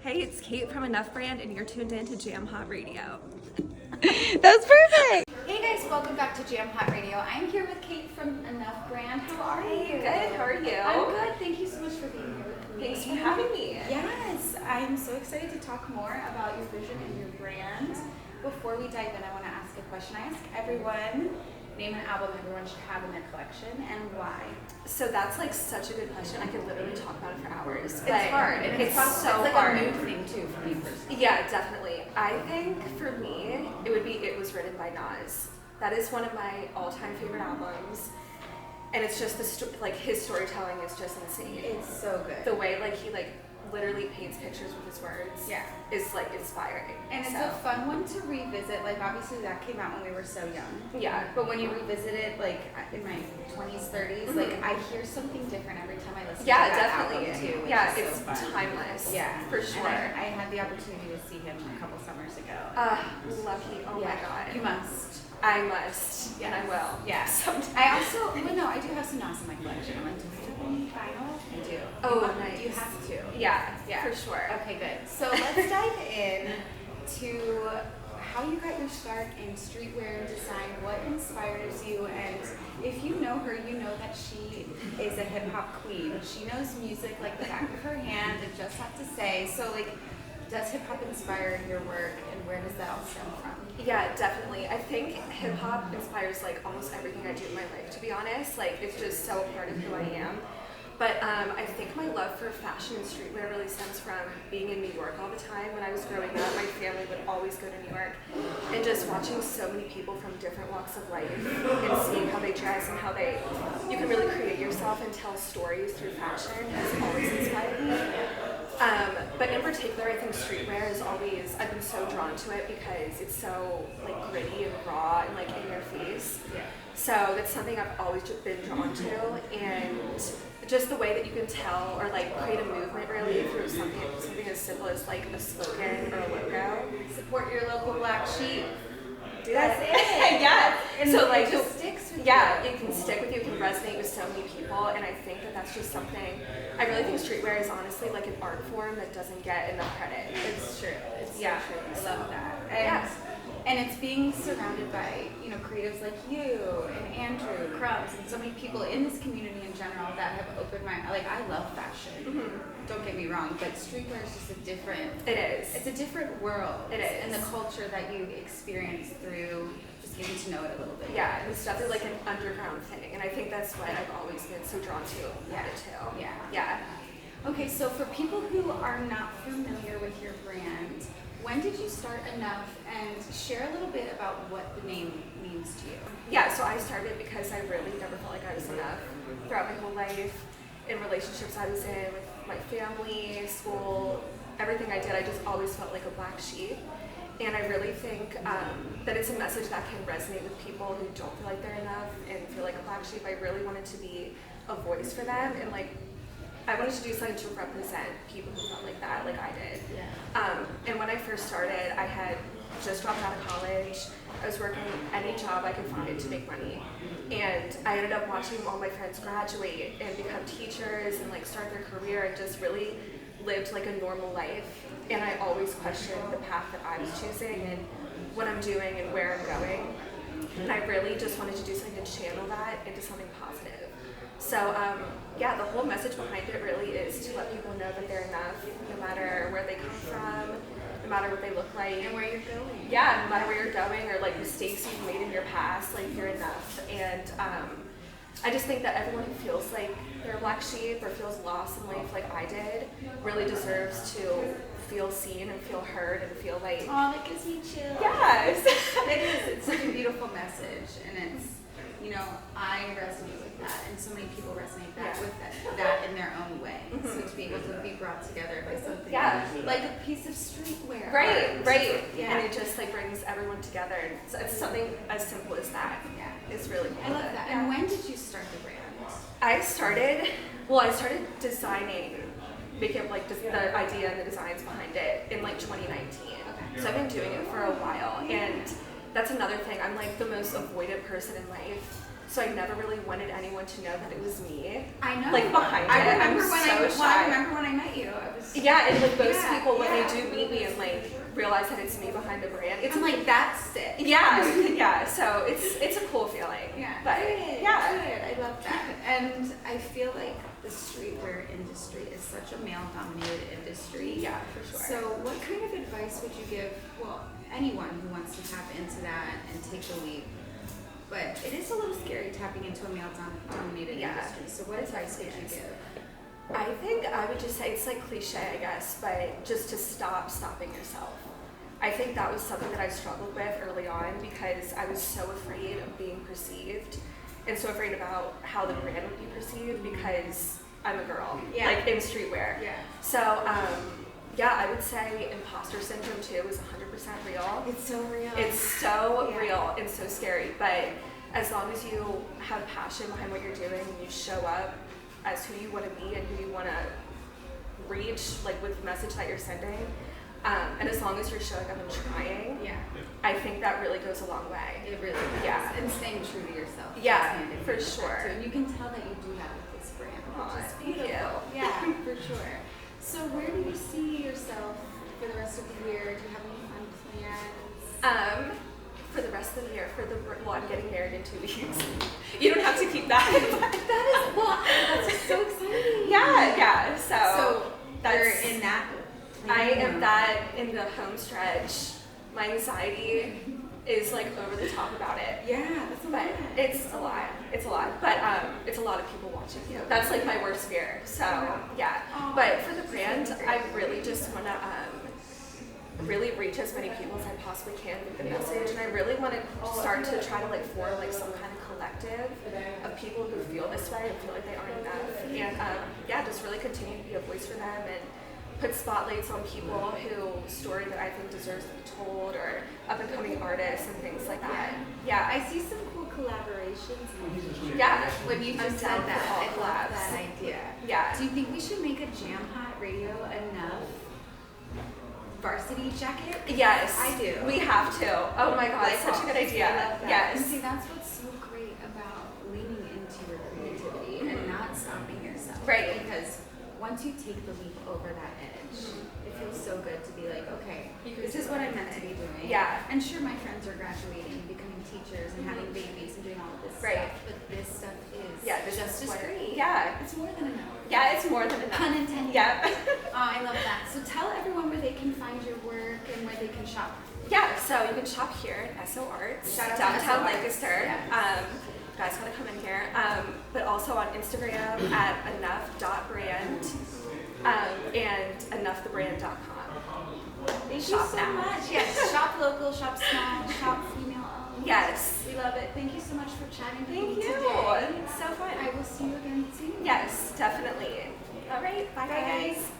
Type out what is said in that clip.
Hey, it's Kate from Enough Brand, and you're tuned in to Jam Hot Radio. That was perfect. Hey guys, welcome back to Jam Hot Radio. I'm here with Kate from Enough Brand. How are you? Good, how are you? I'm good. Thank you so much for being here with me. Thanks for having me. Yes, I'm so excited to talk more about your vision and your brand. Before we dive in, I want to ask a question. I ask everyone, name an album everyone should have in their collection and why. So that's like such a good question. I could literally talk about it for hours. It's hard, and it's so like hard. a It's like a mood thing too for me personally. Yeah, definitely. I think for me, it would be It Was Written by Nas. That is one of my all-time favorite albums. And it's just his storytelling is just insane. It's so good. The way he literally paints pictures with his words is inspiring. And it's a fun one to revisit. Like obviously that came out when we were so young. Yeah. But when you revisit it in my 20s, 30s, I hear something different every time I listen to Yeah, that definitely. album too. Yeah, which is it's so fun. timeless. Yeah. For sure. And I had the opportunity to see him a couple summers ago. Lucky. Oh yeah. my god. You must. I must. And I will. Yeah. Sometime. I also, I do have some Nas in my collection. I'm like, do I have any vinyl? I do. Nice. You have to. Yeah, for sure. Okay, good. So let's dive in to how you got your start in streetwear and design, what inspires you, and if you know her, you know that she is a hip hop queen. She knows music like the back of her hand and just have to say. So does hip hop inspire your work, and where does that all stem from? Yeah, definitely. I think hip hop inspires almost everything I do in my life, to be honest. It's just so a part of who I am. But I think my love for fashion and streetwear really stems from being in New York all the time. When I was growing up, my family would always go to New York, and just watching so many people from different walks of life and seeing how they dress and how you can really create yourself and tell stories through fashion has always inspired me. But in particular, I think streetwear is always, I've been so drawn to it because it's so gritty and raw and in your face. Yeah. So that's something I've always been drawn to, and just the way that you can tell or create a movement really through something as simple as a slogan or a logo. Support your local black sheep. That's it. Yeah. And so it just sticks with you. Yeah, it can stick with you, it can resonate with so many people, and I think that that's just something. I really think streetwear is honestly an art form that doesn't get enough credit. It's true. It's so Yeah. true. I love that. And And it's being surrounded by, creatives like you and Andrew, Crumbs, and so many people in this community in general that have opened my, I love fashion. Mm-hmm. Don't get me wrong, but streetwear is just a different, It is. it's a different world. It is. And the culture that you experience through just getting to know it a little bit. Yeah, it's definitely an underground thing, and I think that's what I've always been so drawn to it too. Yeah. Yeah. Okay, so for people who are not familiar with your brand, when did you start Enough, and share a little bit about what the name means to you? Yeah, so I started because I really never felt like I was enough throughout my whole life, in relationships I was in, with my family, school, everything I did, I just always felt like a black sheep. And I really think that it's a message that can resonate with people who don't feel like they're enough and feel like a black sheep. I really wanted to be a voice for them, and I wanted to do something to represent people who felt like that, like I did. Yeah. And when I first started, I had just dropped out of college. I was working any job I could find to make money. And I ended up watching all my friends graduate and become teachers and start their career, and just really lived a normal life. And I always questioned the path that I was choosing and what I'm doing and where I'm going. And I really just wanted to do something to channel that into something positive. So the whole message behind it really is to let people know that they're enough, no matter where they come from, no matter what they look like. And where you're going. Yeah, no matter where you're going or mistakes you've made in your past, you're enough. And I just think that everyone who feels like they're a black sheep or feels lost in life like I did really deserves to feel seen and feel heard and feel like... Oh, that gives me chills. Yes! It is. It's such a beautiful message, and it's, I resonate with that, and so many people resonate with that in their own way. Mm-hmm. So to be able to be brought together by something like a piece of streetwear. Right. Yeah. And it just brings everyone together. And it's something as simple as that. Yeah. It's really cool. I love that. Yeah. And when did you start the brand? I started designing, making up the idea and the designs behind it in 2019. Okay. So I've been doing it for a while, and that's another thing. I'm the most avoidant person in life. so I never really wanted anyone to know that it was me. I know. Like behind it, I remember I'm when I met you. I was yeah, and like most Yeah, people when yeah. they do meet me and like realize that it's me behind the brand, it's I'm like, that's it. yeah, yeah. So it's a cool feeling. Yeah. But Good, yeah. good. I love that. And I feel like the streetwear industry is such a male-dominated industry. Yeah, for sure. So, what kind of advice would you give? Well, anyone who wants to tap into that and take the leap. But it is a little scary tapping into a male-dominated Yeah. industry. So, what advice would you give? I think I would just say, it's like cliche, I guess, but just to stop stopping yourself. I think that was something that I struggled with early on because I was so afraid of being perceived and so afraid about how the brand would be perceived because I'm a girl, Yeah. like in streetwear. Yeah. So, yeah, I would say imposter syndrome too is 100% real. It's so real. It's so Yeah. real and so scary, but as long as you have passion behind what you're doing and you show up as who you want to be and who you want to reach, like with the message that you're sending, and as long as you're showing up and trying, Yeah. I think that really goes a long way. It really does. Yeah. And staying true to yourself. Yeah, goes hand in for hand with that, sure. too. And you can tell that you do that with this brand, Aw, which is thank beautiful. you. Yeah, for sure. So where do you see yourself for the rest of the year? Do you have any fun plans? For the rest of the year, well, I'm getting married in 2 weeks. You don't have to keep that. That's just so exciting. Yeah. So that's you're in that. I am that in the home stretch. My anxiety is like over the top about it. Yeah, that's a But lot. it's a lot. It's a lot. But it's a lot of people watching you. That's like my worst fear. So yeah. But for the brand, I really just want to really reach as many people as I possibly can with the message, and I really want to start to try to like form like some kind of collective of people who feel this way and feel like they aren't enough, and yeah, just really continue to be a voice for them and put spotlights on people whose story that I think deserves to be told, or up and coming artists and things like that. Yeah, I see some cool collaborations. yeah. When you I'm just down said for that, all I love collabs. that idea. Yeah. Do you think we should make a Jam Hot Radio enough varsity jacket? Yes, I do. We have to. Oh my god, it's such a good idea. I love that. And Yes. see, that's what's so great about leaning into your creativity and not stopping yourself. Right. Because once you take the leap over that edge, it feels so good to be like, okay, this is what I'm meant to be doing. Yeah. And sure, my friends are graduating, becoming teachers, and having babies and doing all of this Right. stuff. But this stuff is This just is as what- great. Yeah. It's more than enough. Yeah, it's more than enough. Pun intended. Yeah. Oh, I love that. So tell everyone where they can find your work and where they can shop. Yeah, so you can shop here at SO Arts, Shout out to downtown SO Arts. Lancaster. Yes. Guys gotta come in here. But also on Instagram at enough.brand and enoughthebrand.com. Thank Shop you so now. much. Yes, shop local, shop small, shop female owned. Yes. We love it. Thank you so much for chatting with Thank me you. today. It's so fun. I will see you again soon. Yes, definitely. All right, bye Bye, guys. guys.